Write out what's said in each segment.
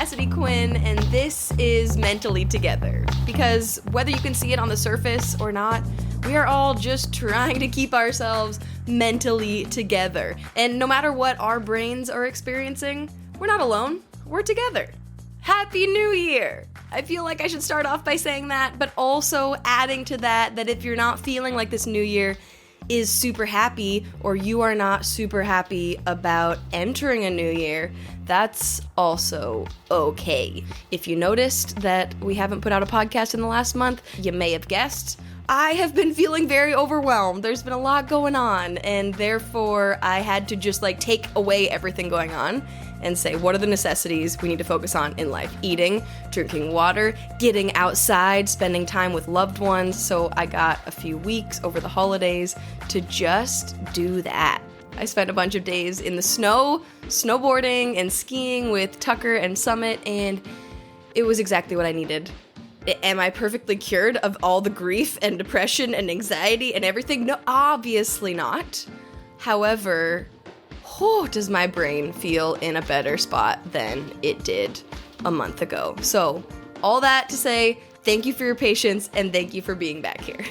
Cassidy Quinn, and this is Mentally Together. Because whether you can see it on the surface or not, we are all just trying to keep ourselves mentally together. And no matter what our brains are experiencing, we're not alone, we're together. Happy New Year! I feel like I should start off by saying that, but also adding to that if you're not feeling like this new year is super happy, or you are not super happy about entering a new year, that's also okay. If you noticed that we haven't put out a podcast in the last month, you may have guessed, I have been feeling very overwhelmed. There's been a lot going on, and therefore I had to just take away everything going on and say, what are the necessities we need to focus on in life? Eating, drinking water, getting outside, spending time with loved ones. So I got a few weeks over the holidays to just do that. I spent a bunch of days in the snow, snowboarding and skiing with Tucker and Summit, and it was exactly what I needed. Am I perfectly cured of all the grief and depression and anxiety and everything? No, obviously not. However, does my brain feel in a better spot than it did a month ago. So, all that to say, thank you for your patience and thank you for being back here.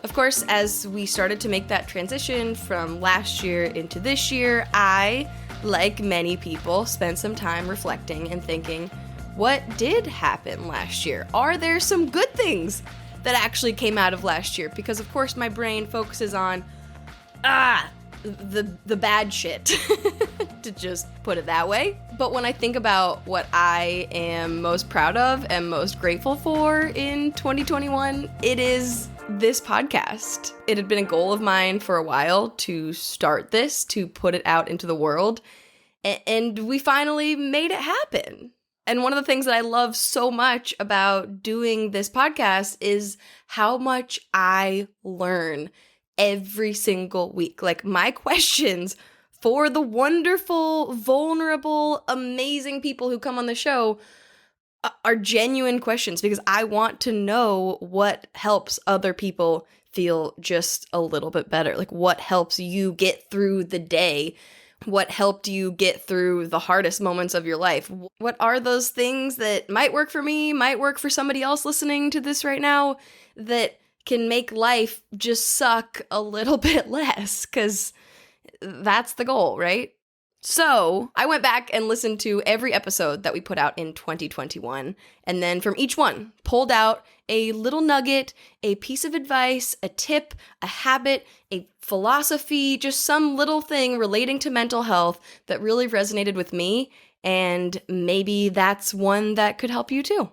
Of course, as we started to make that transition from last year into this year, I, like many people, spent some time reflecting and thinking, what did happen last year? Are there some good things that actually came out of last year? Because of course my brain focuses on, the bad shit, to just put it that way. But when I think about what I am most proud of and most grateful for in 2021, it is this podcast. It had been a goal of mine for a while to start this, to put it out into the world, and we finally made it happen. And one of the things that I love so much about doing this podcast is how much I learn every single week. My questions for the wonderful, vulnerable, amazing people who come on the show are genuine questions, because I want to know what helps other people feel just a little bit better. What helps you get through the day? What helped you get through the hardest moments of your life? What are those things that might work for me, might work for somebody else listening to this right now, that can make life just suck a little bit less? Because that's the goal, right? So I went back and listened to every episode that we put out in 2021, and then from each one, pulled out a little nugget, a piece of advice, a tip, a habit, a philosophy, just some little thing relating to mental health that really resonated with me, and maybe that's one that could help you too.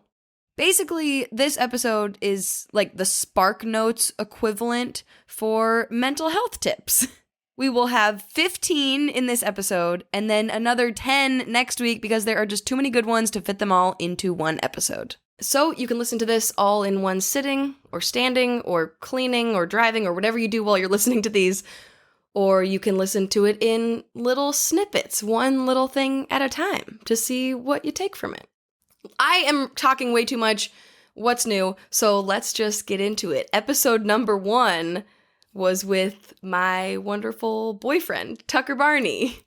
Basically, this episode is like the SparkNotes equivalent for mental health tips. We will have 15 in this episode, and then another 10 next week, because there are just too many good ones to fit them all into one episode. So you can listen to this all in one sitting, or standing, or cleaning, or driving, or whatever you do while you're listening to these. Or you can listen to it in little snippets, one little thing at a time, to see what you take from it. I am talking way too much. What's new? So let's just get into it. Episode number 1 was with my wonderful boyfriend, Tucker Barney.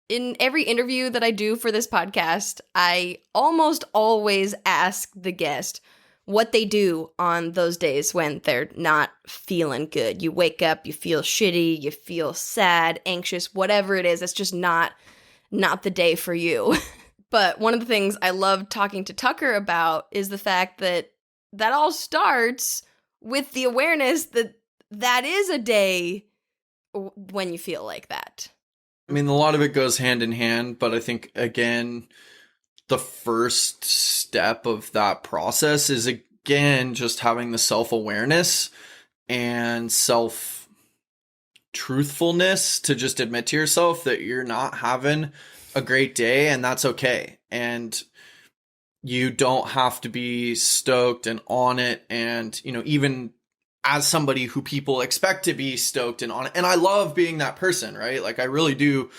In every interview that I do for this podcast, I almost always ask the guest what they do on those days when they're not feeling good. You wake up, you feel shitty, you feel sad, anxious, whatever it is. It's just not the day for you. But one of the things I love talking to Tucker about is the fact that all starts with the awareness that is a day when you feel like that. I mean, a lot of it goes hand in hand, but I think, again, the first step of that process is, again, just having the self-awareness and self-truthfulness to just admit to yourself that you're not having a great day, and that's okay. And you don't have to be stoked and on it. And, even as somebody who people expect to be stoked and on it, and I love being that person, right? I really do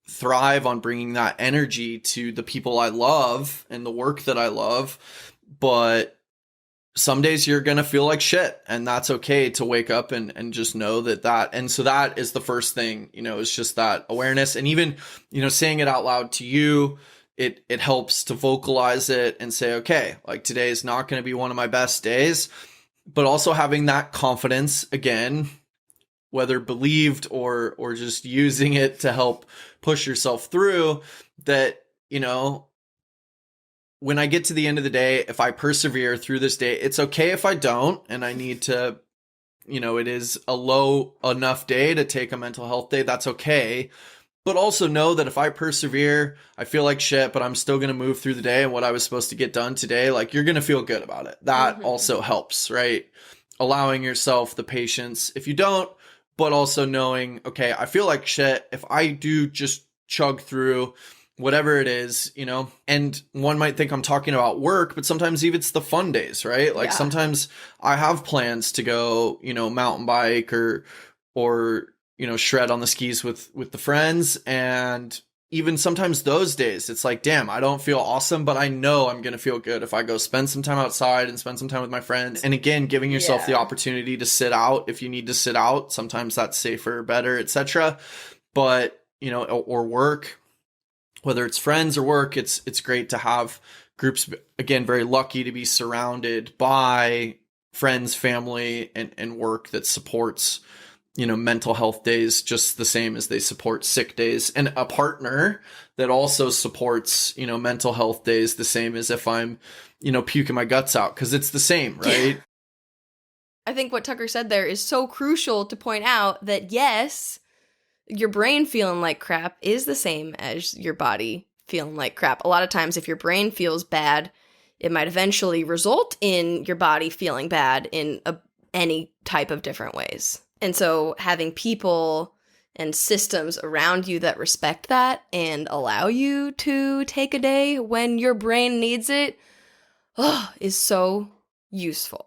thrive on bringing that energy to the people I love and the work that I love. But some days you're going to feel like shit, and that's okay to wake up and just know that. And so that is the first thing, is just that awareness. And even, saying it out loud to you it helps to vocalize it and say, okay, like today is not going to be one of my best days, but also having that confidence again, whether believed or just using it to help push yourself through, that, you know, when I get to the end of the day, if I persevere through this day, it's okay if I don't, and I need to, you know, it is a low enough day to take a mental health day, that's okay. But also know that if I persevere, I feel like shit, but I'm still going to move through the day and what I was supposed to get done today, like, you're going to feel good about it. That also helps, right? Allowing yourself the patience if you don't, but also knowing, okay, I feel like shit. If I do just chug through whatever it is, you know, and one might think I'm talking about work, but sometimes even it's the fun days, right? Like sometimes I have plans to go, you know, mountain bike or, you know, shred on the skis with the friends. And even sometimes those days, it's like, damn, I don't feel awesome, but I know I'm going to feel good if I go spend some time outside and spend some time with my friends. And again, giving yourself the opportunity to sit out if you need to sit out. Sometimes that's safer, better, etc. But, you know, or work, whether it's friends or work, it's great to have groups. Again, very lucky to be surrounded by friends, family, and work that supports, you know, mental health days just the same as they support sick days, and a partner that also supports, you know, mental health days the same as if I'm, you know, puking my guts out, because it's the same, right? Yeah. I think what Tucker said there is so crucial to point out that yes, your brain feeling like crap is the same as your body feeling like crap. A lot of times if your brain feels bad, it might eventually result in your body feeling bad in any type of different ways. And so having people and systems around you that respect that and allow you to take a day when your brain needs it is so useful.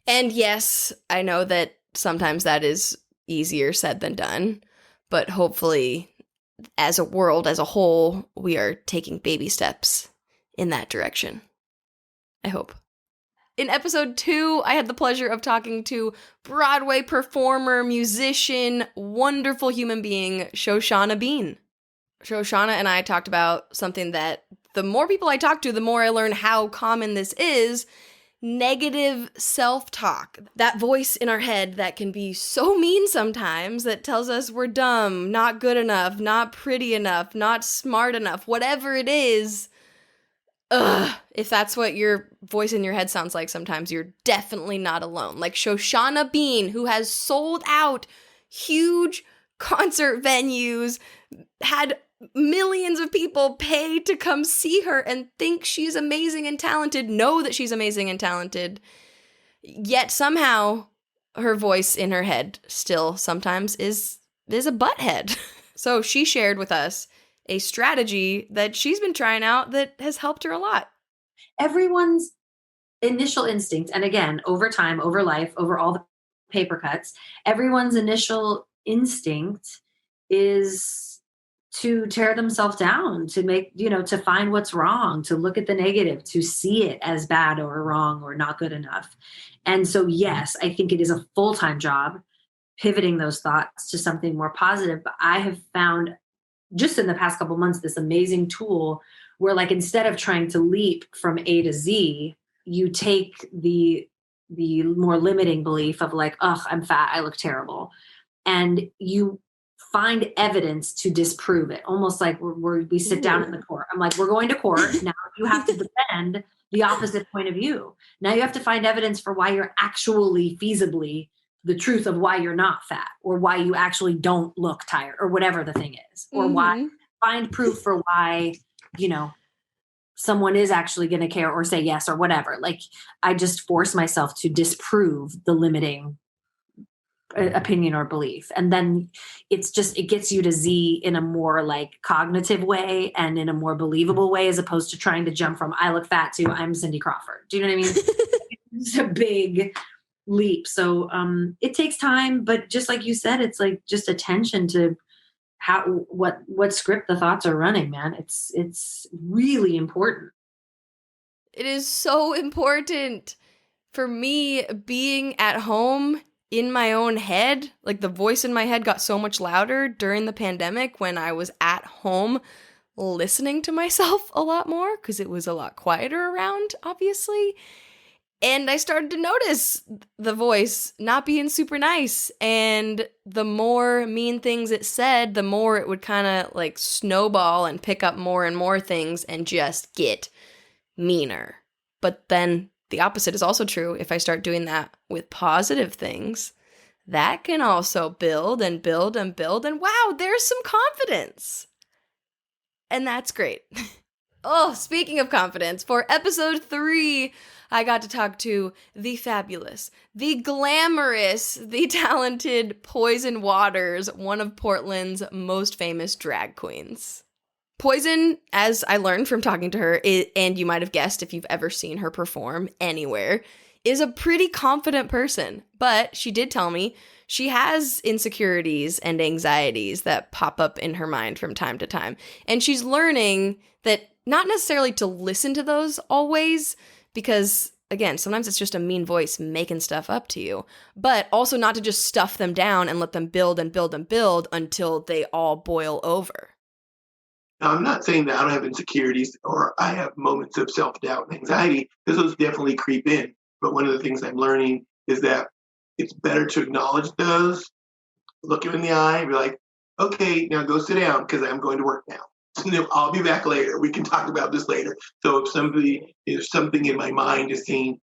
And yes, I know that sometimes that is easier said than done, but hopefully as a world, as a whole, we are taking baby steps in that direction. I hope. In episode 2, I had the pleasure of talking to Broadway performer, musician, wonderful human being, Shoshana Bean. Shoshana and I talked about something that the more people I talk to, the more I learn how common this is: negative self-talk. That voice in our head that can be so mean sometimes, that tells us we're dumb, not good enough, not pretty enough, not smart enough, whatever it is. If that's what your voice in your head sounds like sometimes, you're definitely not alone. Like Shoshana Bean, who has sold out huge concert venues, had millions of people pay to come see her and think she's amazing and talented, know that she's amazing and talented, yet somehow her voice in her head still sometimes is a butthead. So she shared with us a strategy that she's been trying out that has helped her a lot. Everyone's initial instinct, and again, over time, over life, over all the paper cuts, everyone's initial instinct is to tear themselves down, to make, you know, to find what's wrong, to look at the negative, to see it as bad or wrong or not good enough. And so, yes, I think it is a full-time job pivoting those thoughts to something more positive. But I have found just in the past couple months, this amazing tool where, like, instead of trying to leap from A to Z, you take the more limiting belief of like, oh, I'm fat, I look terrible. And you find evidence to disprove it. Almost like we sit down in the court. I'm like, we're going to court. Now you have to defend the opposite point of view. Now you have to find evidence for why you're actually feasibly the truth of why you're not fat, or why you actually don't look tired, or whatever the thing is, or why find proof for why, you know, someone is actually going to care or say yes or whatever. Like, I just force myself to disprove the limiting opinion or belief. And then it gets you to Z in a more like cognitive way and in a more believable way, as opposed to trying to jump from I look fat to I'm Cindy Crawford. Do you know what I mean? It's a big leap. So it takes time, but just like you said, it's like just attention to what script the thoughts are running, man. It's really important. It is so important. For me, being at home in my own head, like the voice in my head got so much louder during the pandemic when I was at home listening to myself a lot more because it was a lot quieter around, obviously. And I started to notice the voice not being super nice. And the more mean things it said, the more it would kind of like snowball and pick up more and more things and just get meaner. But then the opposite is also true. If I start doing that with positive things, that can also build and build and build. And wow, there's some confidence. And that's great. Oh, speaking of confidence, for episode 3, I got to talk to the fabulous, the glamorous, the talented Poison Waters, one of Portland's most famous drag queens. Poison, as I learned from talking to her, and you might have guessed if you've ever seen her perform anywhere, is a pretty confident person. But she did tell me she has insecurities and anxieties that pop up in her mind from time to time. And she's learning that not necessarily to listen to those always, because, again, sometimes it's just a mean voice making stuff up to you, but also not to just stuff them down and let them build and build and build until they all boil over. Now, I'm not saying that I don't have insecurities or I have moments of self-doubt and anxiety, because those definitely creep in. But one of the things I'm learning is that it's better to acknowledge those, look him in the eye, and be like, okay, now go sit down because I'm going to work now. I'll be back later. We can talk about this later. So if something in my mind is saying,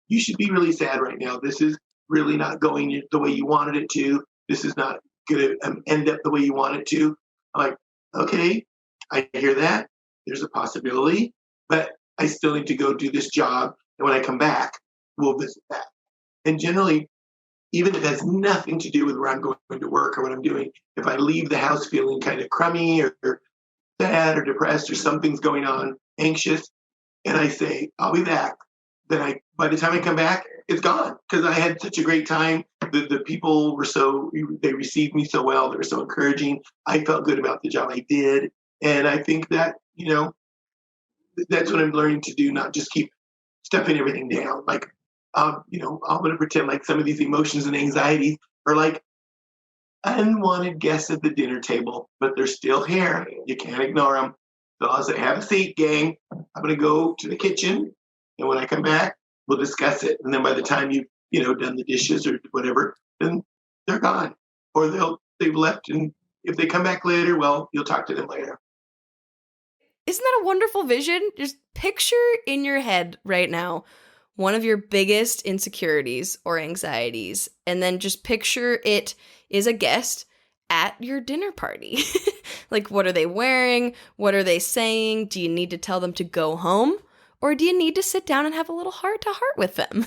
you should be really sad right now. This is really not going the way you wanted it to. This is not going to end up the way you want it to. I'm like, okay, I hear that. There's a possibility, but I still need to go do this job. And when I come back, we'll visit that. And generally, even if it has nothing to do with where I'm going to work or what I'm doing, if I leave the house feeling kind of crummy or sad or depressed or something's going on, anxious, and I say, I'll be back, then by the time I come back, it's gone, because I had such a great time. The people were they received me so well. They were so encouraging. I felt good about the job I did. And I think that, that's what I'm learning to do, not just keep stuffing everything down. Like, I'm going to pretend like some of these emotions and anxieties are like unwanted guests at the dinner table, but they're still here. You can't ignore them. So I'll say, have a seat, gang. I'm going to go to the kitchen. And when I come back, we'll discuss it. And then by the time you've, done the dishes or whatever, then they're gone. Or they've left. And if they come back later, well, you'll talk to them later. Isn't that a wonderful vision? Just picture in your head right now one of your biggest insecurities or anxieties, and then just picture it is a guest at your dinner party. Like, what are they wearing? What are they saying? Do you need to tell them to go home? Or do you need to sit down and have a little heart-to-heart with them?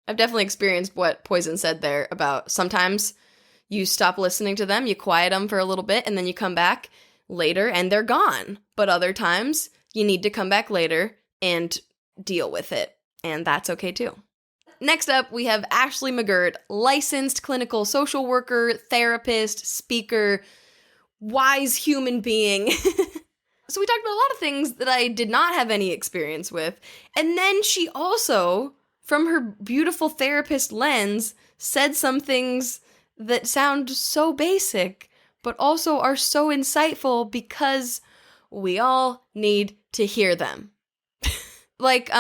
I've definitely experienced what Poison said there about sometimes you stop listening to them, you quiet them for a little bit, and then you come back later and they're gone. But other times you need to come back later and deal with it. And that's okay too. Next up, we have Ashley McGirt, licensed clinical social worker, therapist, speaker, wise human being. So we talked about a lot of things that I did not have any experience with. And then she also, from her beautiful therapist lens, said some things that sound so basic, but also are so insightful because we all need to hear them. Like,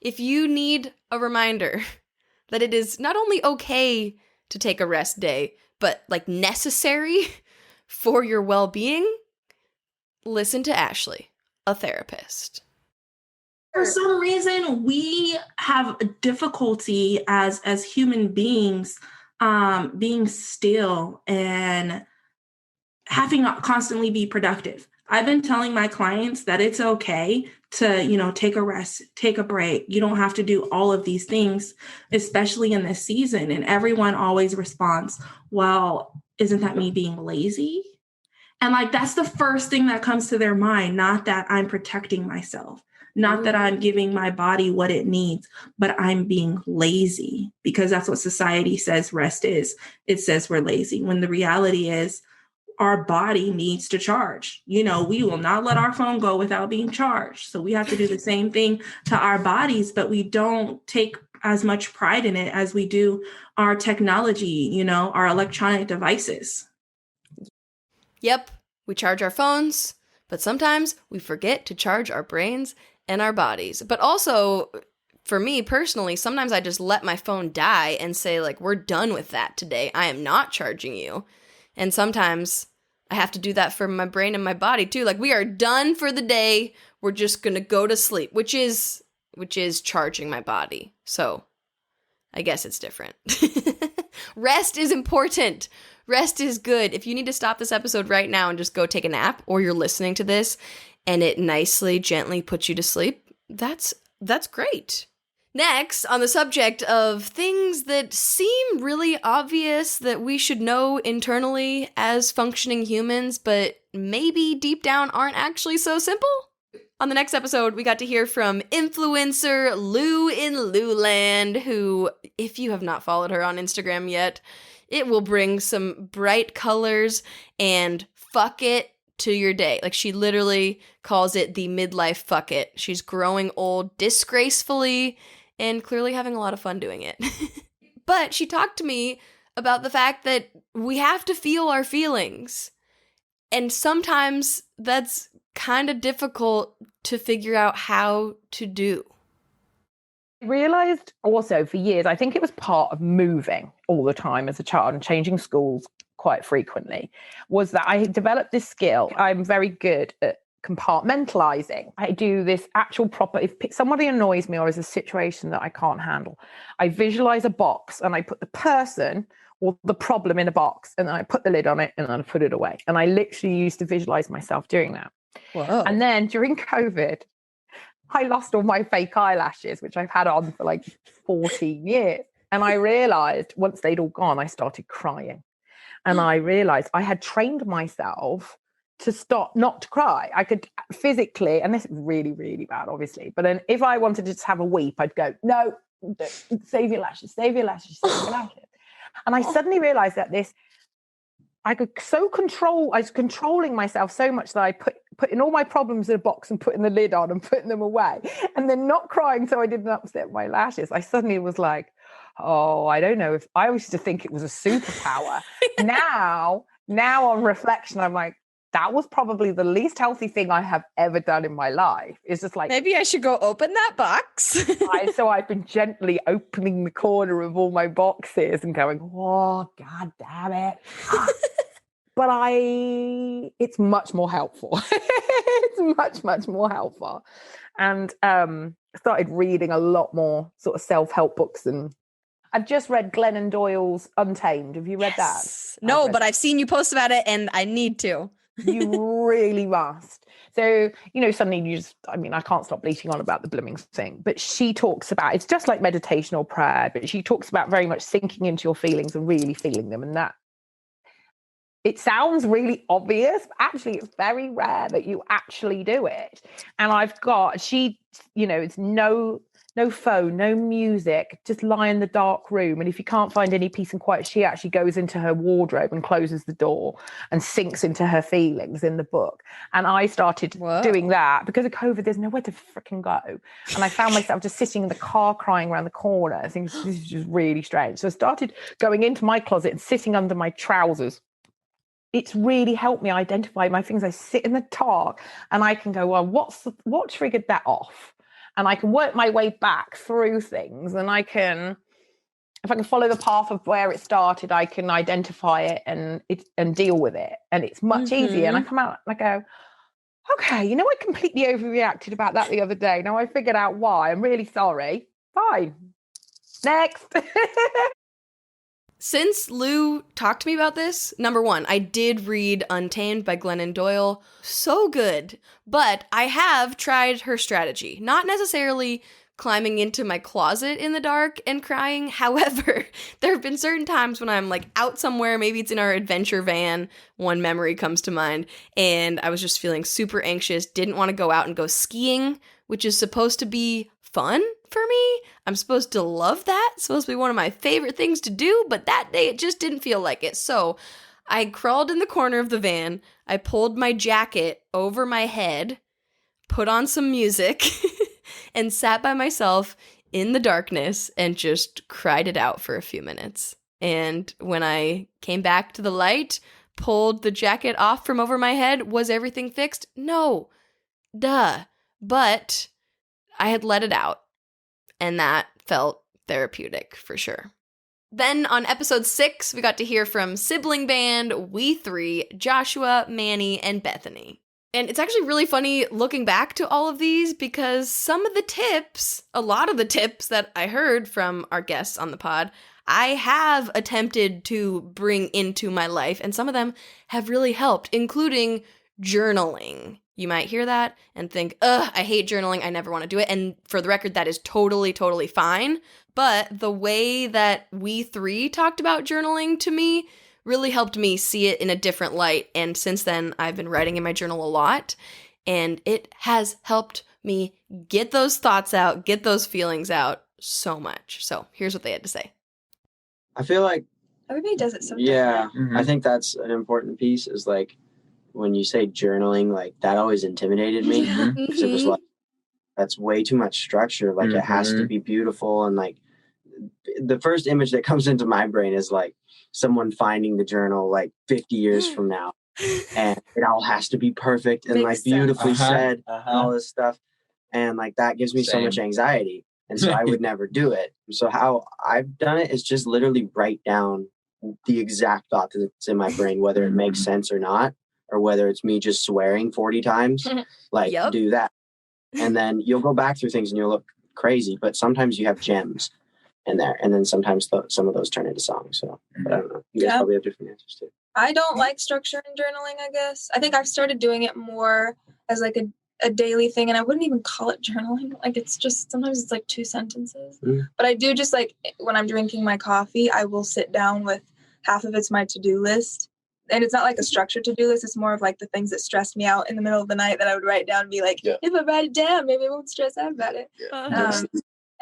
if you need a reminder that it is not only okay to take a rest day, but like necessary for your well-being, listen to Ashley, a therapist. For some reason, we have difficulty as human beings being still and having to constantly be productive. I've been telling my clients that it's okay to, take a rest, take a break. You don't have to do all of these things, especially in this season. And everyone always responds, well, isn't that me being lazy? And that's the first thing that comes to their mind, not that I'm protecting myself, not that I'm giving my body what it needs, but I'm being lazy, because that's what society says rest is. It says we're lazy, when the reality is our body needs to charge. We will not let our phone go without being charged. So we have to do the same thing to our bodies, but we don't take as much pride in it as we do our technology, our electronic devices. Yep, we charge our phones, But sometimes we forget to charge our brains and our bodies. But also, for me personally, sometimes I just let my phone die and say, like, we're done with that today. I am not charging you. And sometimes I have to do that for my brain and my body too. Like, we are done for the day. We're just going to go to sleep, which is charging my body. So I guess it's different. Rest is important. Rest is good. If you need to stop this episode right now and just go take a nap, or you're listening to this and it nicely, gently puts you to sleep, that's great. Next, on the subject of things that seem really obvious that we should know internally as functioning humans, but maybe deep down aren't actually so simple. On the next episode, we got to hear from influencer Lou in Louland, who, if you have not followed her on Instagram yet, it will bring some bright colors and fuck it to your day. Like, she literally calls it the midlife fuck it. She's growing old disgracefully and clearly having a lot of fun doing it. But she talked to me about the fact that we have to feel our feelings. And sometimes that's kind of difficult to figure out how to do. I realized also for years, I think it was part of moving all the time as a child and changing schools quite frequently, was that I developed this skill. I'm very good at compartmentalizing. I do this actual proper, if somebody annoys me or is a situation that I can't handle, I visualize a box and I put the person or the problem in a box, and then I put the lid on it and then I put it away. And I literally used to visualize myself doing that. Whoa. And then during COVID, I lost all my fake eyelashes, which I've had on for like 14 years. And I realized once they'd all gone, I started crying. And I realized I had trained myself to stop, not to cry. I could physically, and this is really, really bad, obviously. But then if I wanted to just have a weep, I'd go, no, save your lashes, save your lashes, save your lashes. And I suddenly realized that I was controlling myself so much that I putting all my problems in a box and putting the lid on and putting them away and then not crying so I didn't upset my lashes. I suddenly was like, oh, I don't know if I used to think it was a superpower. Now on reflection, I'm like, that was probably the least healthy thing I have ever done in my life. It's just like, maybe I should go open that box. So I've been gently opening the corner of all my boxes and going, oh, God damn it. But it's much more helpful. It's much, much more helpful. And started reading a lot more sort of self-help books. And I've just read Glennon Doyle's Untamed. Have you read that? No, but I've seen you post about it and I need to. You really must. So, suddenly I can't stop bleating on about the blooming thing, but she talks about, it's just like meditation or prayer, but she talks about very much sinking into your feelings and really feeling them. And that it sounds really obvious, but actually it's very rare that you actually do it. And it's no phone, no music, just lie in the dark room. And if you can't find any peace and quiet, she actually goes into her wardrobe and closes the door and sinks into her feelings in the book. And I started doing that because of COVID. There's nowhere to freaking go. And I found myself just sitting in the car crying around the corner. I think this is just really strange. So I started going into my closet and sitting under my trousers. It's really helped me identify my things. I sit in the dark and I can go, well, what triggered that off? And I can work my way back through things, and if I can follow the path of where it started, I can identify it and deal with it. And it's much easier. And I come out and I go, okay, I completely overreacted about that the other day. Now I figured out why. I'm really sorry. Fine. Next. Since Lou talked to me about this, number one, I did read Untamed by Glennon Doyle. So good. But I have tried her strategy. Not necessarily climbing into my closet in the dark and crying. However, there have been certain times when I'm like out somewhere, maybe it's in our adventure van, one memory comes to mind, and I was just feeling super anxious, didn't want to go out and go skiing, which is supposed to be fun for me. I'm supposed to love that. It's supposed to be one of my favorite things to do, but that day it just didn't feel like it. So I crawled in the corner of the van, I pulled my jacket over my head, put on some music, and sat by myself in the darkness and just cried it out for a few minutes. And when I came back to the light, pulled the jacket off from over my head, was everything fixed? No. Duh. But I had let it out, and that felt therapeutic for sure. Then on episode 6, we got to hear from sibling band We Three, Joshua, Manny, and Bethany. And it's actually really funny looking back to all of these because some of the tips, a lot of the tips that I heard from our guests on the pod, I have attempted to bring into my life, and some of them have really helped, including journaling. You might hear that and think, ugh, I hate journaling, I never want to do it. And for the record, that is totally, totally fine. But the way that We Three talked about journaling to me really helped me see it in a different light. And since then, I've been writing in my journal a lot, and it has helped me get those thoughts out, get those feelings out so much. So here's what they had to say. I feel like everybody does it so yeah, different. I think that's an important piece is like when you say journaling, like that always intimidated me. Because it was like, that's way too much structure. Like it has to be beautiful. And like the first image that comes into my brain is like someone finding the journal like 50 years from now. And it all has to be perfect and like beautifully said and all this stuff. And like that gives me so much anxiety. And so I would never do it. So how I've done it is just literally write down the exact thought that's in my brain, whether it makes sense or not, or whether it's me just swearing 40 times, like do that. And then you'll go back through things and you'll look crazy, but sometimes you have gems in there. And then sometimes some of those turn into songs. So, but I don't know. You guys probably have different answers too. I don't like structure in journaling, I guess. I think I've started doing it more as like a daily thing, and I wouldn't even call it journaling. Like it's just, sometimes it's like 2 sentences. But I do just like when I'm drinking my coffee, I will sit down with half of it's my to-do list. And it's not like a structured to-do list. It's more of like the things that stressed me out in the middle of the night that I would write down and be like, if I write it down, maybe I won't stress out about it. And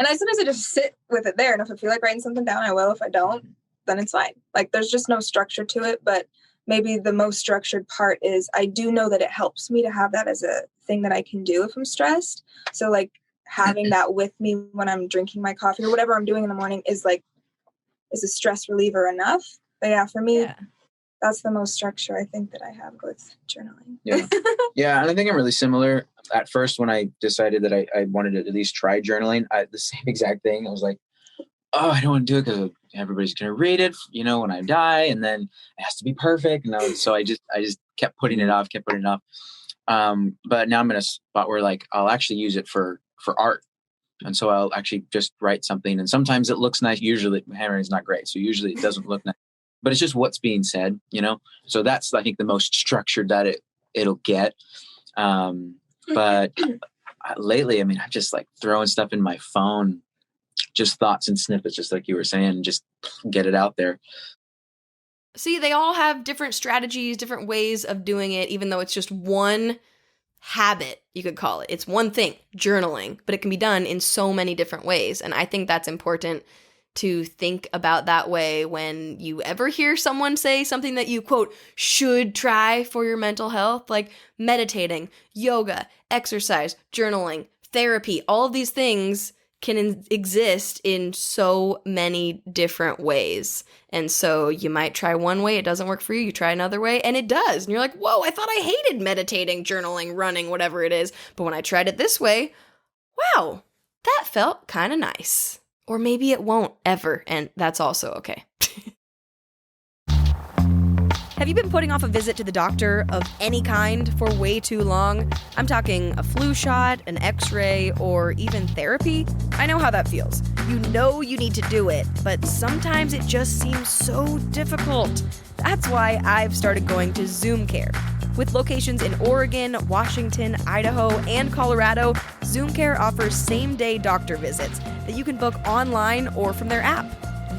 sometimes I just sit with it there. And if I feel like writing something down, I will. If I don't, then it's fine. Like there's just no structure to it. But maybe the most structured part is I do know that it helps me to have that as a thing that I can do if I'm stressed. So like having that with me when I'm drinking my coffee or whatever I'm doing in the morning is a stress reliever enough. But yeah, for me, that's the most structure I think that I have with journaling. Yeah, and I think I'm really similar. At first, when I decided that I wanted to at least try journaling, the same exact thing. I was like, oh, I don't want to do it because everybody's going to read it, when I die, and then it has to be perfect. And so I just kept putting it off. But now I'm in a spot where like I'll actually use it for art. And so I'll actually just write something. And sometimes it looks nice. Usually my handwriting is not great. So usually it doesn't look nice. But it's just what's being said, So that's, I think, the most structured that it'll get. But lately, I mean, I'm just like throwing stuff in my phone, just thoughts and snippets, just like you were saying, just get it out there. See, they all have different strategies, different ways of doing it, even though it's just one habit, you could call it. It's one thing, journaling, but it can be done in so many different ways. And I think that's important to think about that way when you ever hear someone say something that you, quote, should try for your mental health, like meditating, yoga, exercise, journaling, therapy. All of these things can exist in so many different ways. And so you might try one way, it doesn't work for you, you try another way, and it does. And you're like, whoa, I thought I hated meditating, journaling, running, whatever it is. But when I tried it this way, wow, that felt kind of nice. Or maybe it won't ever, and that's also okay. Have you been putting off a visit to the doctor of any kind for way too long? I'm talking a flu shot, an x-ray, or even therapy. I know how that feels. You know you need to do it, but sometimes it just seems so difficult. That's why I've started going to ZoomCare. With locations in Oregon, Washington, Idaho, and Colorado, ZoomCare offers same-day doctor visits that you can book online or from their app.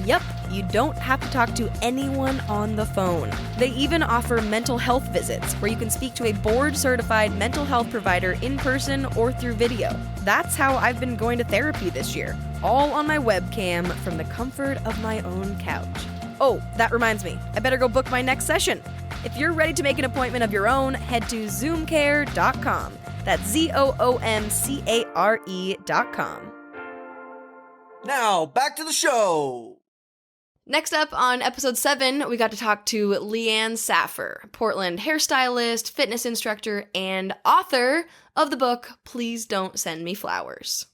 Yep, you don't have to talk to anyone on the phone. They even offer mental health visits where you can speak to a board-certified mental health provider in person or through video. That's how I've been going to therapy this year, all on my webcam from the comfort of my own couch. Oh, that reminds me, I better go book my next session. If you're ready to make an appointment of your own, head to ZoomCare.com. That's ZoomCare.com. Now, back to the show. Next up on episode 7, we got to talk to Leanne Saffer, Portland hairstylist, fitness instructor, and author of the book, Please Don't Send Me Flowers.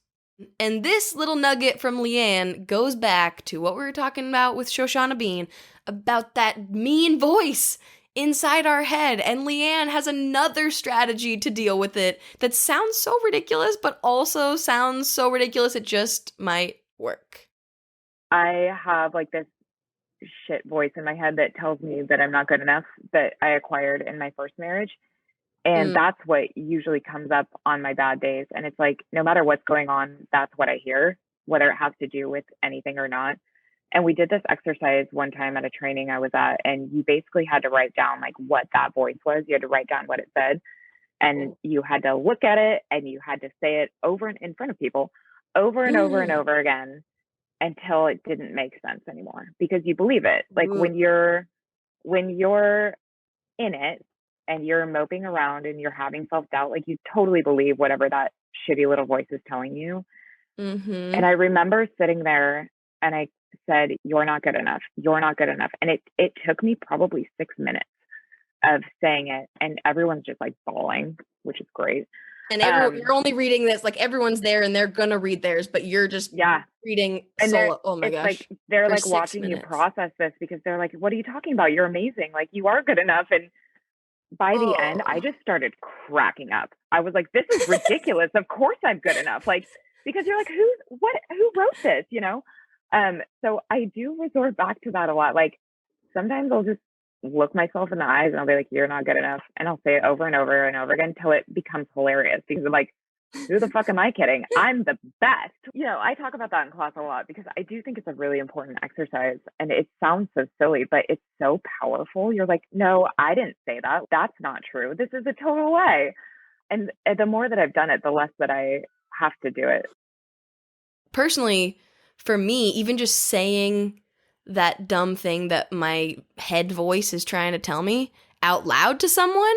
And this little nugget from Leanne goes back to what we were talking about with Shoshana Bean, about that mean voice inside our head. And Leanne has another strategy to deal with it that sounds so ridiculous, but also sounds so ridiculous it just might work. I have like this shit voice in my head that tells me that I'm not good enough, that I acquired in my first marriage. And that's what usually comes up on my bad days. And it's like, no matter what's going on, that's what I hear, whether it has to do with anything or not. And we did this exercise one time at a training I was at, and you basically had to write down like what that voice was. You had to write down what it said, and you had to look at it, and you had to say it over in front of people over and over and over again until it didn't make sense anymore, because you believe it. Like when you're in it and you're moping around and you're having self-doubt, like you totally believe whatever that shitty little voice is telling you. And I remember sitting there and I said, you're not good enough. You're not good enough. And it took me probably 6 minutes of saying it, and everyone's just like bawling, which is great. And you're only reading this, like everyone's there and they're going to read theirs, but you're just reading solo. Oh my gosh. Like, they're like watching you process this, because they're like, what are you talking about? You're amazing. Like you are good enough. And by the end, I just started cracking up. I was like, this is ridiculous. Of course I'm good enough. Like, because you're like, who wrote this? You know? So I do resort back to that a lot. Like sometimes I'll just look myself in the eyes and I'll be like, you're not good enough. And I'll say it over and over and over again until it becomes hilarious, because I'm like, who the fuck am I kidding? I'm the best. You know, I talk about that in class a lot because I do think it's a really important exercise, and it sounds so silly, but it's so powerful. You're like, no, I didn't say that. That's not true. This is a total lie. And the more that I've done it, the less that I have to do it. Personally, for me, even just saying that dumb thing that my head voice is trying to tell me out loud to someone,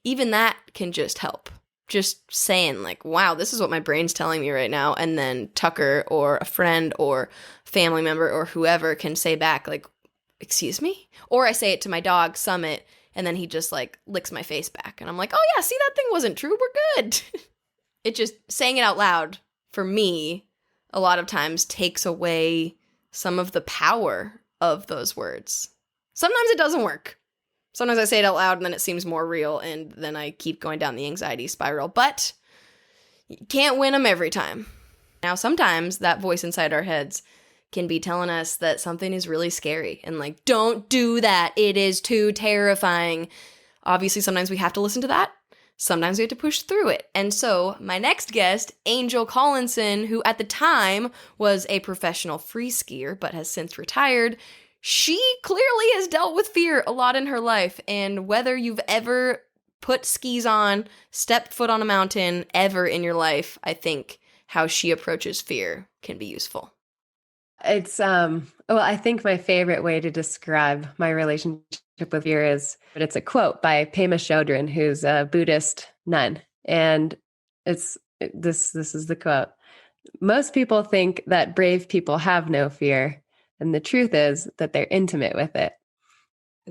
even that can just help. Just saying like, wow, this is what my brain's telling me right now. And then Tucker or a friend or family member or whoever can say back like, excuse me? Or I say it to my dog, Summit, and then he just like licks my face back. And I'm like, oh yeah, see, that thing wasn't true. We're good. It just, saying it out loud for me a lot of times takes away some of the power of those words. Sometimes it doesn't work. Sometimes I say it out loud and then it seems more real, and then I keep going down the anxiety spiral. But you can't win them every time. Now, sometimes that voice inside our heads can be telling us that something is really scary and like, don't do that. It is too terrifying. Obviously, sometimes we have to listen to that. Sometimes we have to push through it. And so my next guest, Angel Collinson, who at the time was a professional free skier but has since retired, she clearly has dealt with fear a lot in her life. And whether you've ever put skis on, stepped foot on a mountain ever in your life, I think how she approaches fear can be useful. It's, well, I think my favorite way to describe my relationship with fear is, but it's a quote by Pema Chodron, who's a Buddhist nun. And this is the quote. Most people think that brave people have no fear. And the truth is that they're intimate with it.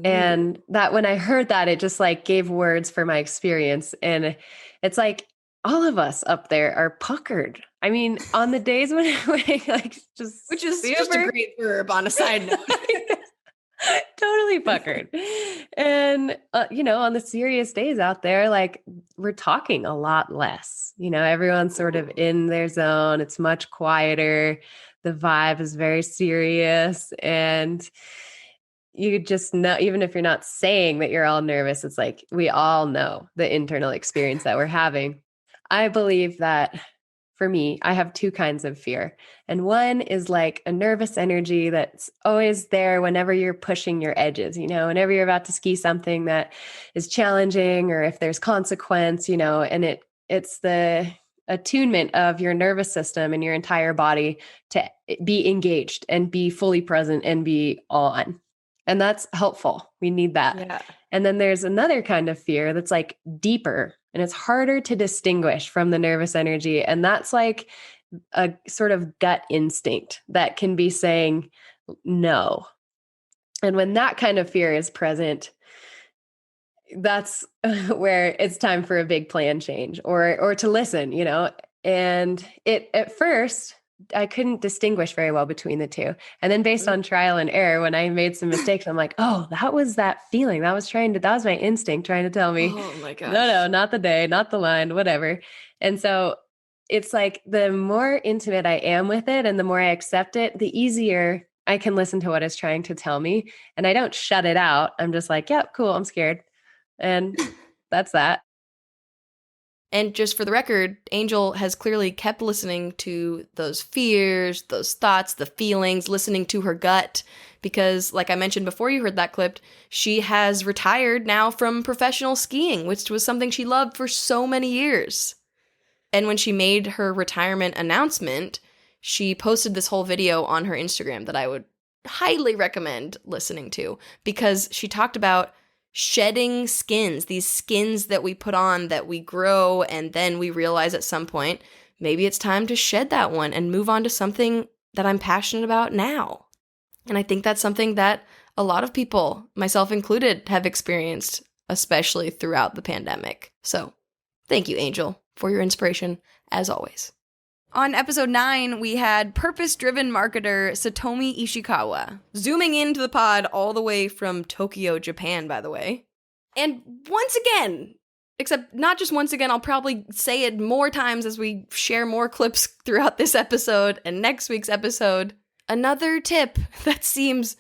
And that when I heard that, it just like gave words for my experience. And it's like, all of us up there are puckered. I mean, on the days when I like just, which is just a great verb on a side note. Totally puckered. And, on the serious days out there, like we're talking a lot less, everyone's sort of in their zone. It's much quieter. The vibe is very serious. And you just know, even if you're not saying that you're all nervous, it's like, we all know the internal experience that we're having. I believe that for me, I have two kinds of fear. And one is like a nervous energy that's always there whenever you're pushing your edges, whenever you're about to ski something that is challenging, or if there's consequence, and it's the attunement of your nervous system and your entire body to be engaged and be fully present and be on. And that's helpful. We need that. Yeah. And then there's another kind of fear that's like deeper, and it's harder to distinguish from the nervous energy. And that's like a sort of gut instinct that can be saying no. And when that kind of fear is present, that's where it's time for a big plan change or to listen, you know. And it at first I couldn't distinguish very well between the two. And then based on trial and error, when I made some mistakes, I'm like, oh, that was that feeling. That was my instinct trying to tell me, Oh my gosh. no, not the day, not the line, whatever. And so it's like the more intimate I am with it and the more I accept it, the easier I can listen to what it's trying to tell me. And I don't shut it out. I'm just like, yep, cool, I'm scared. And that's that. And just for the record, Angel has clearly kept listening to those fears, those thoughts, the feelings, listening to her gut. Because, like I mentioned before you heard that clip, she has retired now from professional skiing, which was something she loved for so many years. And when she made her retirement announcement, she posted this whole video on her Instagram that I would highly recommend listening to, because she talked about shedding skins, these skins that we put on that we grow, and then we realize at some point, maybe it's time to shed that one and move on to something that I'm passionate about now. And I think that's something that a lot of people, myself included, have experienced, especially throughout the pandemic. So thank you, Angel, for your inspiration, as always. On episode 9, we had purpose-driven marketer Satomi Ishikawa, zooming into the pod all the way from Tokyo, Japan, by the way. And once again, except not just once again, I'll probably say it more times as we share more clips throughout this episode and next week's episode, another tip that seems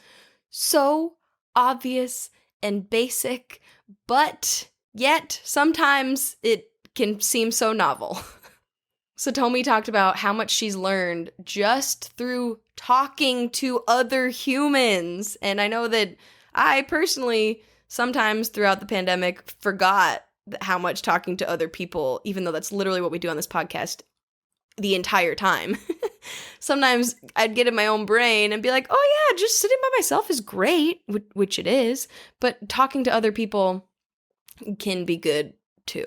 so obvious and basic, but yet sometimes it can seem so novel. Satomi talked about how much she's learned just through talking to other humans. And I know that I personally sometimes throughout the pandemic forgot how much talking to other people, even though that's literally what we do on this podcast the entire time. Sometimes I'd get in my own brain and be like, oh yeah, just sitting by myself is great, which it is. But talking to other people can be good too.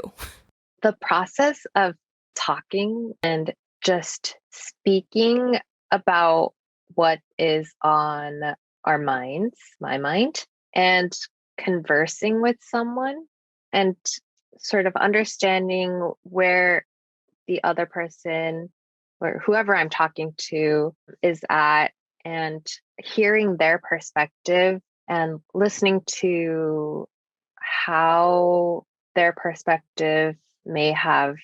The process of talking and just speaking about what is on our minds, my mind, and conversing with someone and sort of understanding where the other person or whoever I'm talking to is at, and hearing their perspective and listening to how their perspective may have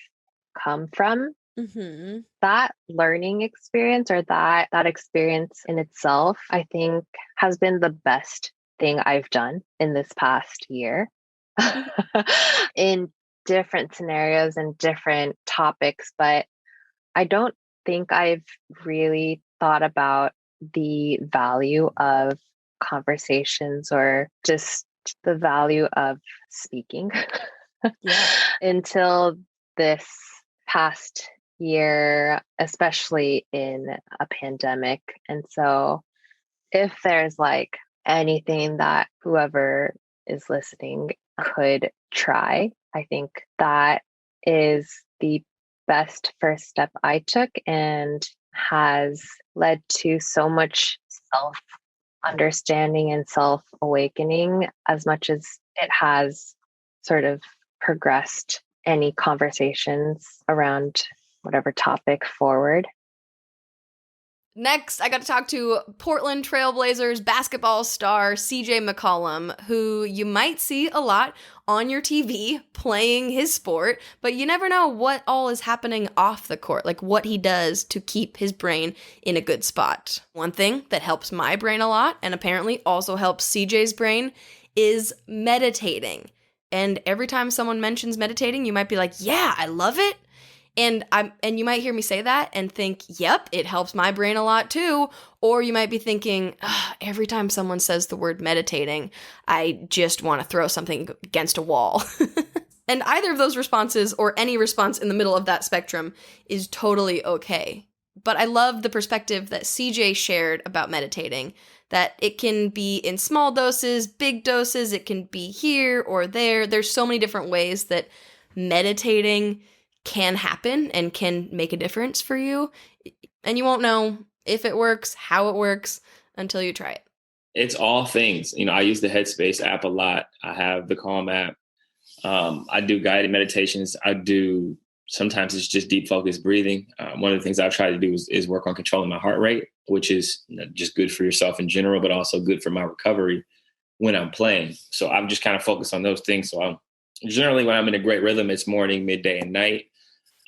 come from. Mm-hmm. That learning experience or that experience in itself, I think, has been the best thing I've done in this past year in different scenarios and different topics. But I don't think I've really thought about the value of conversations or just the value of speaking until this past year, especially in a pandemic. And so if there's like anything that whoever is listening could try, I think that is the best first step I took and has led to so much self-understanding and self-awakening, as much as it has sort of progressed any conversations around whatever topic forward. Next, I got to talk to Portland Trailblazers basketball star CJ McCollum, who you might see a lot on your TV playing his sport, but you never know what all is happening off the court, like what he does to keep his brain in a good spot. One thing that helps my brain a lot, and apparently also helps CJ's brain, is meditating. And every time someone mentions meditating, you might be like, yeah, I love it. And you might hear me say that and think, yep, it helps my brain a lot too. Or you might be thinking, every time someone says the word meditating, I just want to throw something against a wall. And either of those responses or any response in the middle of that spectrum is totally okay. But I love the perspective that CJ shared about meditating, that it can be in small doses, big doses, it can be here or there. There's so many different ways that meditating can happen and can make a difference for you. And you won't know if it works, how it works, until you try it? It's all things. I use the Headspace app a lot. I have the Calm app. I do guided meditations. Sometimes it's just deep focused breathing. One of the things I've tried to do is work on controlling my heart rate, which is just good for yourself in general, but also good for my recovery when I'm playing. So I've just kind of focused on those things. So I'm generally, when I'm in a great rhythm, it's morning, midday, and night.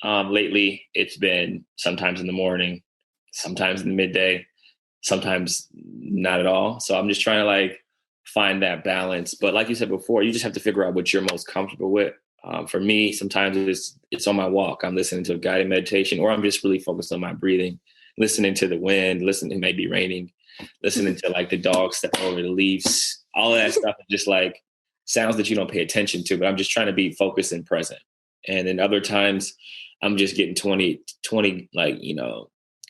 Lately, it's been sometimes in the morning, sometimes in the midday, sometimes not at all. So I'm just trying to find that balance. But like you said before, you just have to figure out what you're most comfortable with. For me, sometimes it's on my walk. I'm listening to a guided meditation, or I'm just really focused on my breathing, listening to the wind, it may be raining, listening to the dogs step over the leaves. All of that stuff is just sounds that you don't pay attention to, but I'm just trying to be focused and present. And then other times I'm just getting 20,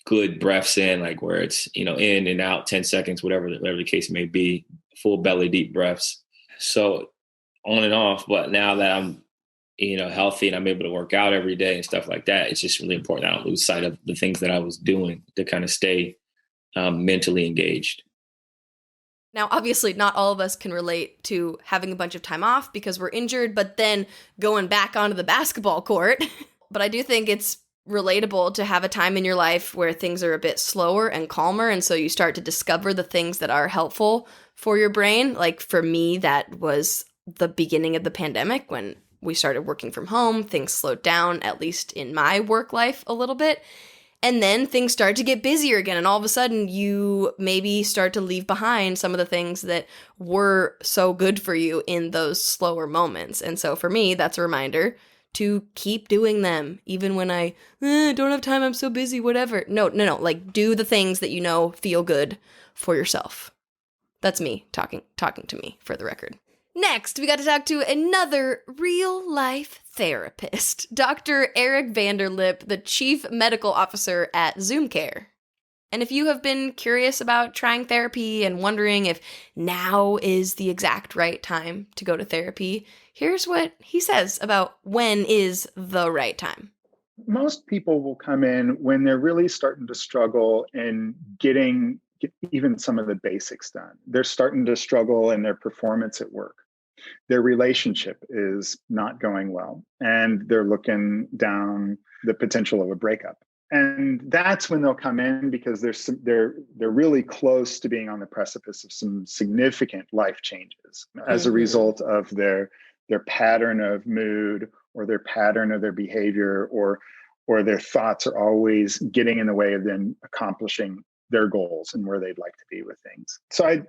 good breaths in, where it's, in and out, 10 seconds, whatever the case may be, full belly, deep breaths. So on and off. But now that I'm, healthy and I'm able to work out every day and stuff like that, it's just really important I don't lose sight of the things that I was doing to kind of stay mentally engaged. Now, obviously, not all of us can relate to having a bunch of time off because we're injured, but then going back onto the basketball court. But I do think it's relatable to have a time in your life where things are a bit slower and calmer, and so you start to discover the things that are helpful for your brain. Like for me, that was the beginning of the pandemic when we started working from home. Things slowed down, at least in my work life, a little bit. And then things start to get busier again, and all of a sudden you maybe start to leave behind some of the things that were so good for you in those slower moments. And so for me, that's a reminder to keep doing them, even when I don't have time, I'm so busy, whatever. No, do the things that feel good for yourself. That's me talking to me, for the record. Next, we got to talk to another real-life therapist, Dr. Eric Vanderlip, the Chief Medical Officer at ZoomCare. And if you have been curious about trying therapy and wondering if now is the exact right time to go to therapy, here's what he says about when is the right time. Most people will come in when they're really starting to struggle in getting even some of the basics done. They're starting to struggle in their performance at work. Their relationship is not going well, and they're looking down the potential of a breakup. And that's when they'll come in because they're really close to being on the precipice of some significant life changes as a result of their pattern of mood or their pattern of their behavior or their thoughts are always getting in the way of them accomplishing their goals and where they'd like to be with things. So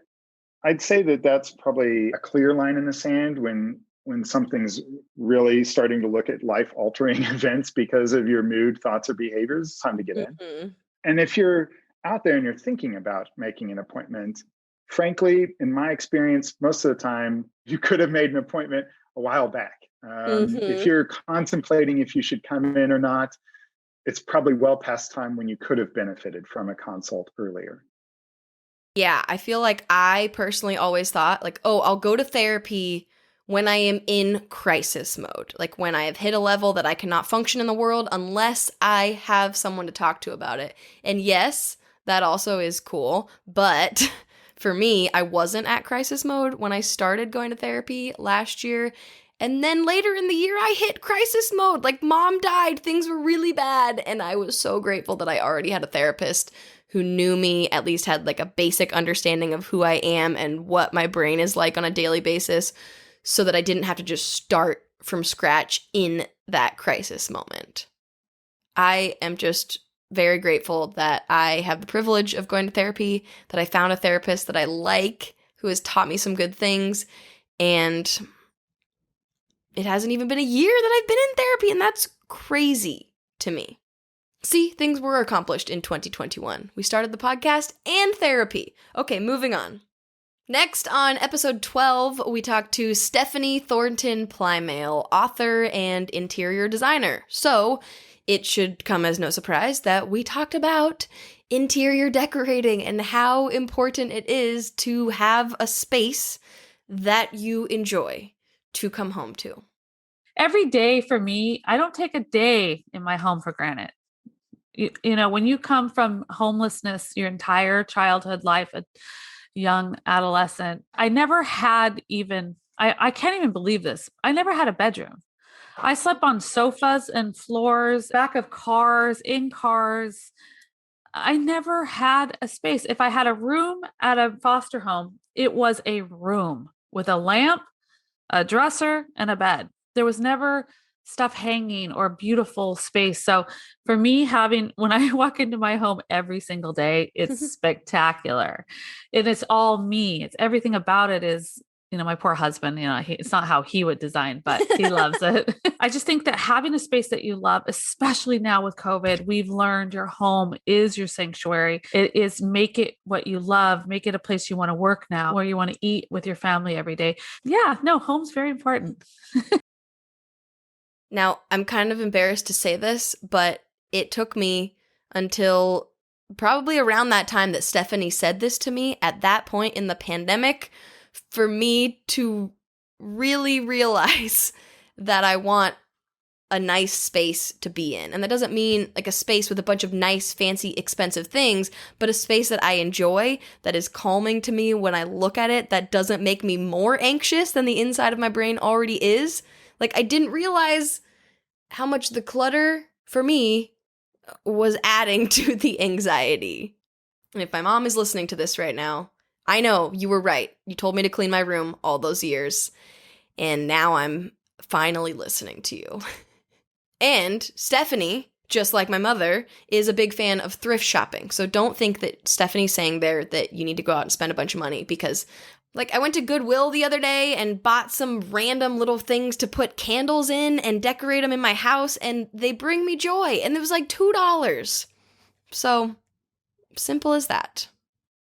I'd say that that's probably a clear line in the sand when something's really starting to look at life-altering events because of your mood, thoughts, or behaviors. It's time to get in. And if you're out there and you're thinking about making an appointment, frankly, in my experience, most of the time, you could have made an appointment a while back. If you're contemplating if you should come in or not, it's probably well past time when you could have benefited from a consult earlier. Yeah, I feel like I personally always thought I'll go to therapy when I am in crisis mode, like when I have hit a level that I cannot function in the world unless I have someone to talk to about it. And yes, that also is cool. But for me, I wasn't at crisis mode when I started going to therapy last year. And then later in the year, I hit crisis mode. Like mom died, things were really bad. And I was so grateful that I already had a therapist who knew me, at least had a basic understanding of who I am and what my brain is like on a daily basis, so that I didn't have to just start from scratch in that crisis moment. I am just very grateful that I have the privilege of going to therapy, that I found a therapist that I like, who has taught me some good things, and it hasn't even been a year that I've been in therapy, and that's crazy to me. See, things were accomplished in 2021. We started the podcast and therapy. Okay, moving on. Next, on episode 12, we talked to Stephanie Thornton Plymale, author and interior designer. So, it should come as no surprise that we talked about interior decorating and how important it is to have a space that you enjoy to come home to. Every day for me, I don't take a day in my home for granted. You know, when you come from homelessness your entire childhood life, a young adolescent, I never had even, I can't even believe this. I never had a bedroom. I slept on sofas and floors, back of cars, in cars. I never had a space. If I had a room at a foster home, it was a room with a lamp, a dresser, and a bed. There was never stuff hanging or beautiful space. So for me, when I walk into my home every single day, it's spectacular. And it's all me. It's everything about it is, you know, my poor husband, you know, it's not how he would design, but he loves it. I just think that having a space that you love, especially now with COVID, we've learned your home is your sanctuary. It is, make it what you love, make it a place you want to work now, where you want to eat with your family every day. Yeah, no, home's very important. Now, I'm kind of embarrassed to say this, but it took me until probably around that time that Stephanie said this to me, at that point in the pandemic, for me to really realize that I want a nice space to be in. And that doesn't mean like a space with a bunch of nice, fancy, expensive things, but a space that I enjoy, that is calming to me when I look at it, that doesn't make me more anxious than the inside of my brain already is. Like, I didn't realize how much the clutter, for me, was adding to the anxiety. And if my mom is listening to this right now, I know you were right. You told me to clean my room all those years. And now I'm finally listening to you. And Stephanie, just like my mother, is a big fan of thrift shopping. So don't think that Stephanie's saying there that you need to go out and spend a bunch of money, because like I went to Goodwill the other day and bought some random little things to put candles in and decorate them in my house, and they bring me joy. And it was like $2. So simple as that.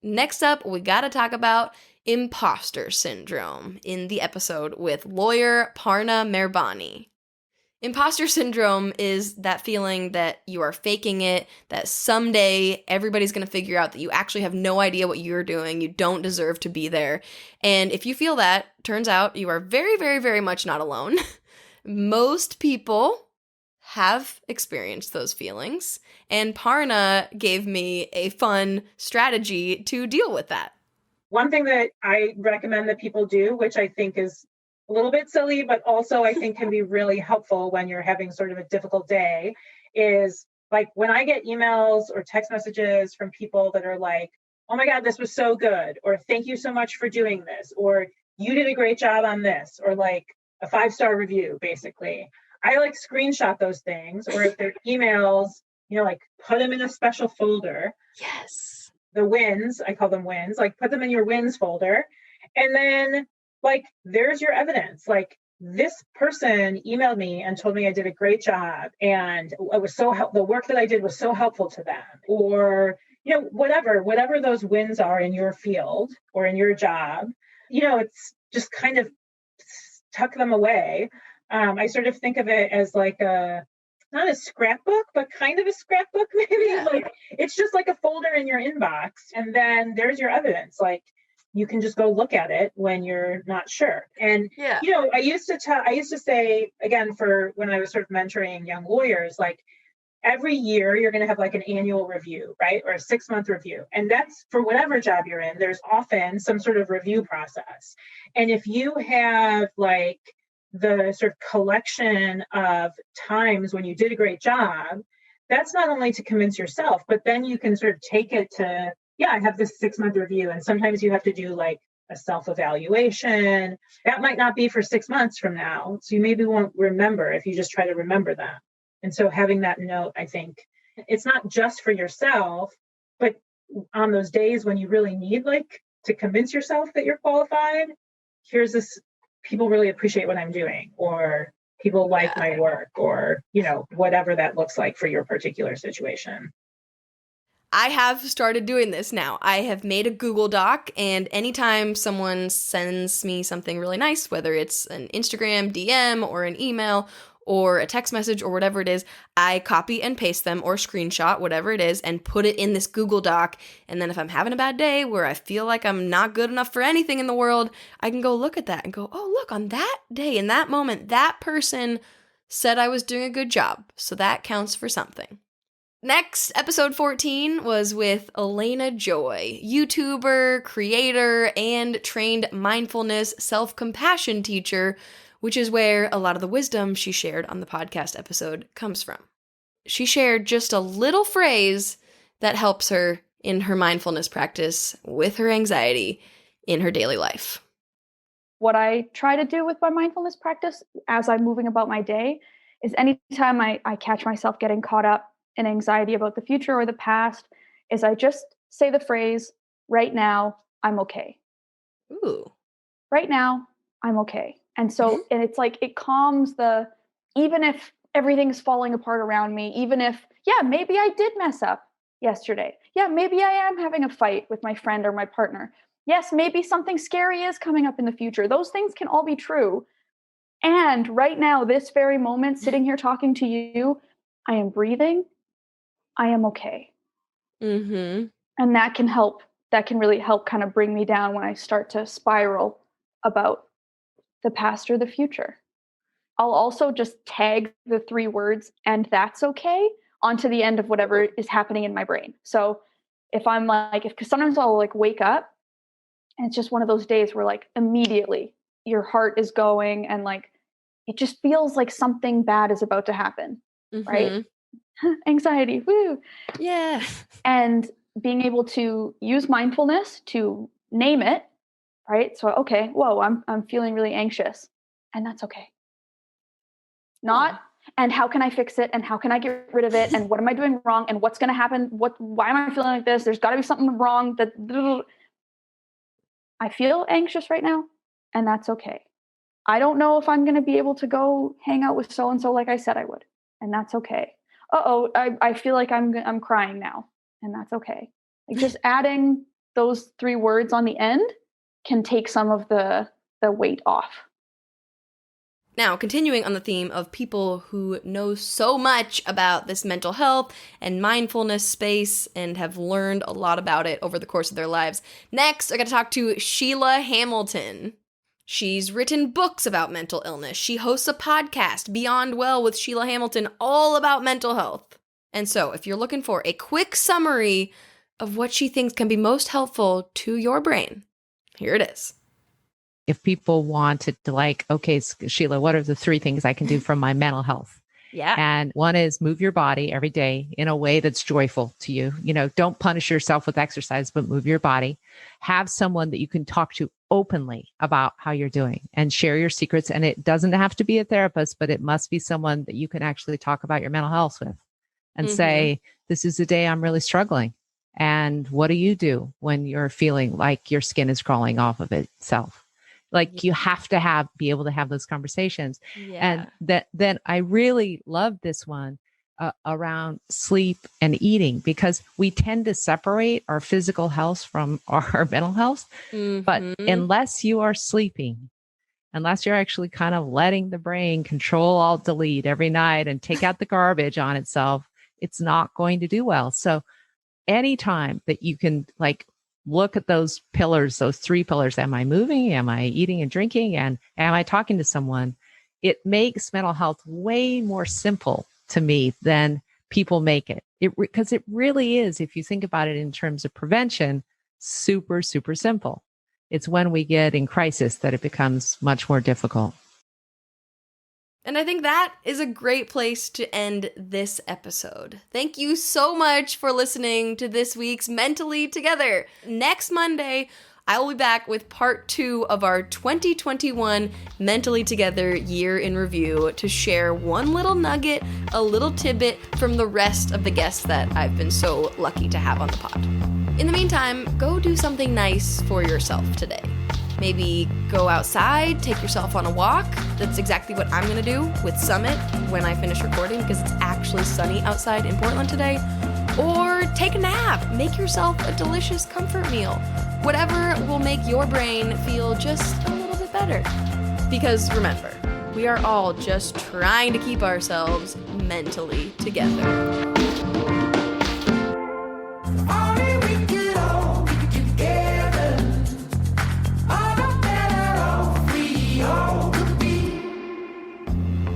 Next up, we gotta talk about imposter syndrome in the episode with lawyer Parna Merbani. Imposter syndrome is that feeling that you are faking it, that someday everybody's going to figure out that you actually have no idea what you're doing, you don't deserve to be there. And if you feel that, turns out you are very, very, very much not alone. Most people have experienced those feelings, and Parna gave me a fun strategy to deal with that. One thing that I recommend that people do, which I think is a little bit silly, but also I think can be really helpful when you're having sort of a difficult day, is like when I get emails or text messages from people that are like, oh my God, this was so good, or thank you so much for doing this, or you did a great job on this, or like a 5-star review, basically. I like screenshot those things, or if they're emails, you know, like put them in a special folder. Yes. The wins, I call them wins, like put them in your wins folder. And then like, there's your evidence. Like, this person emailed me and told me I did a great job, and it was the work that I did was so helpful to them, or, you know, whatever those wins are in your field or in your job, you know, it's just kind of tuck them away. I sort of think of it as like not a scrapbook, but kind of a scrapbook, maybe. Yeah. Like, it's just like a folder in your inbox, and then there's your evidence. Like, you can just go look at it when you're not sure. And, you know, I used to say, again, for when I was sort of mentoring young lawyers, like every year you're going to have like an annual review, right? Or a 6-month review. And that's for whatever job you're in, there's often some sort of review process. And if you have like the sort of collection of times when you did a great job, that's not only to convince yourself, but then you can sort of take it to, I have this 6-month review, and sometimes you have to do like a self-evaluation. That might not be for 6 months from now. So you maybe won't remember if you just try to remember that. And so having that note, I think it's not just for yourself, but on those days when you really need like to convince yourself that you're qualified, here's this, people really appreciate what I'm doing, or people like my work, or, you know, whatever that looks like for your particular situation. I have started doing this now. I have made a Google Doc, and anytime someone sends me something really nice, whether it's an Instagram DM or an email or a text message or whatever it is, I copy and paste them or screenshot whatever it is and put it in this Google Doc. And then if I'm having a bad day where I feel like I'm not good enough for anything in the world, I can go look at that and go, oh, look, on that day, in that moment, that person said I was doing a good job. So that counts for something. Next, episode 14 was with Elena Joy, YouTuber, creator, and trained mindfulness self-compassion teacher, which is where a lot of the wisdom she shared on the podcast episode comes from. She shared just a little phrase that helps her in her mindfulness practice with her anxiety in her daily life. What I try to do with my mindfulness practice as I'm moving about my day is anytime I catch myself getting caught up in anxiety about the future or the past, is I just say the phrase, right now, I'm okay. Ooh. Right now, I'm okay. And so, and it's like, it calms even if everything's falling apart around me, even if, yeah, maybe I did mess up yesterday. Yeah, maybe I am having a fight with my friend or my partner. Yes, maybe something scary is coming up in the future. Those things can all be true. And right now, this very moment, sitting here talking to you, I am breathing. I am okay. Mm-hmm. And that can really help kind of bring me down when I start to spiral about the past or the future. I'll also just tag the 3 words, and that's okay, onto the end of whatever is happening in my brain. So if I'm like, because sometimes I'll like wake up and it's just one of those days where like immediately your heart is going and like, it just feels like something bad is about to happen, right? Anxiety, woo. Yeah. And being able to use mindfulness to name it, right? So, okay, whoa, I'm feeling really anxious, and that's okay. Not, and how can I fix it? And how can I get rid of it? And what am I doing wrong? And what's going to happen? Why am I feeling like this? There's got to be something wrong. I feel anxious right now, and that's okay. I don't know if I'm going to be able to go hang out with so-and-so like I said I would, and that's okay. I feel like I'm crying now, and that's okay. Like just adding those 3 words on the end can take some of the weight off. Now, continuing on the theme of people who know so much about this mental health and mindfulness space and have learned a lot about it over the course of their lives. Next, I got to talk to Sheila Hamilton. She's written books about mental illness. She hosts a podcast, Beyond Well with Sheila Hamilton, all about mental health. And so, if you're looking for a quick summary of what she thinks can be most helpful to your brain, here it is. If people wanted to like, okay, Sheila, what are the 3 things I can do for my mental health? Yeah. And one is move your body every day in a way that's joyful to you. You know, don't punish yourself with exercise, but move your body. Have someone that you can talk to openly about how you're doing and share your secrets. And it doesn't have to be a therapist, but it must be someone that you can actually talk about your mental health with and say, this is the day I'm really struggling. And what do you do when you're feeling like your skin is crawling off of itself? Like you have to be able to have those conversations. Yeah. And then I really love this one around sleep and eating, because we tend to separate our physical health from our mental health. But unless you are sleeping, unless you're actually kind of letting the brain control, alt, delete every night and take out the garbage on itself, it's not going to do well. So anytime that you can like look at those pillars, those 3 pillars. Am I moving? Am I eating and drinking? And am I talking to someone? It makes mental health way more simple to me than people make it. Because it really is, if you think about it in terms of prevention, super, super simple. It's when we get in crisis that it becomes much more difficult. And I think that is a great place to end this episode. Thank you so much for listening to this week's Mentally Together. Next Monday, I will be back with part 2 of our 2021 Mentally Together year in review to share one little nugget, a little tidbit from the rest of the guests that I've been so lucky to have on the pod. In the meantime, go do something nice for yourself today. Maybe go outside, take yourself on a walk. That's exactly what I'm gonna do with Summit when I finish recording, because it's actually sunny outside in Portland today. Or take a nap, make yourself a delicious comfort meal. Whatever will make your brain feel just a little bit better. Because remember, we are all just trying to keep ourselves mentally together.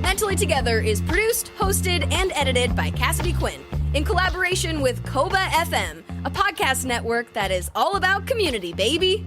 Mentally Together is produced, hosted, and edited by Cassidy Quinn. in collaboration with Koba FM, a podcast network that is all about community, baby.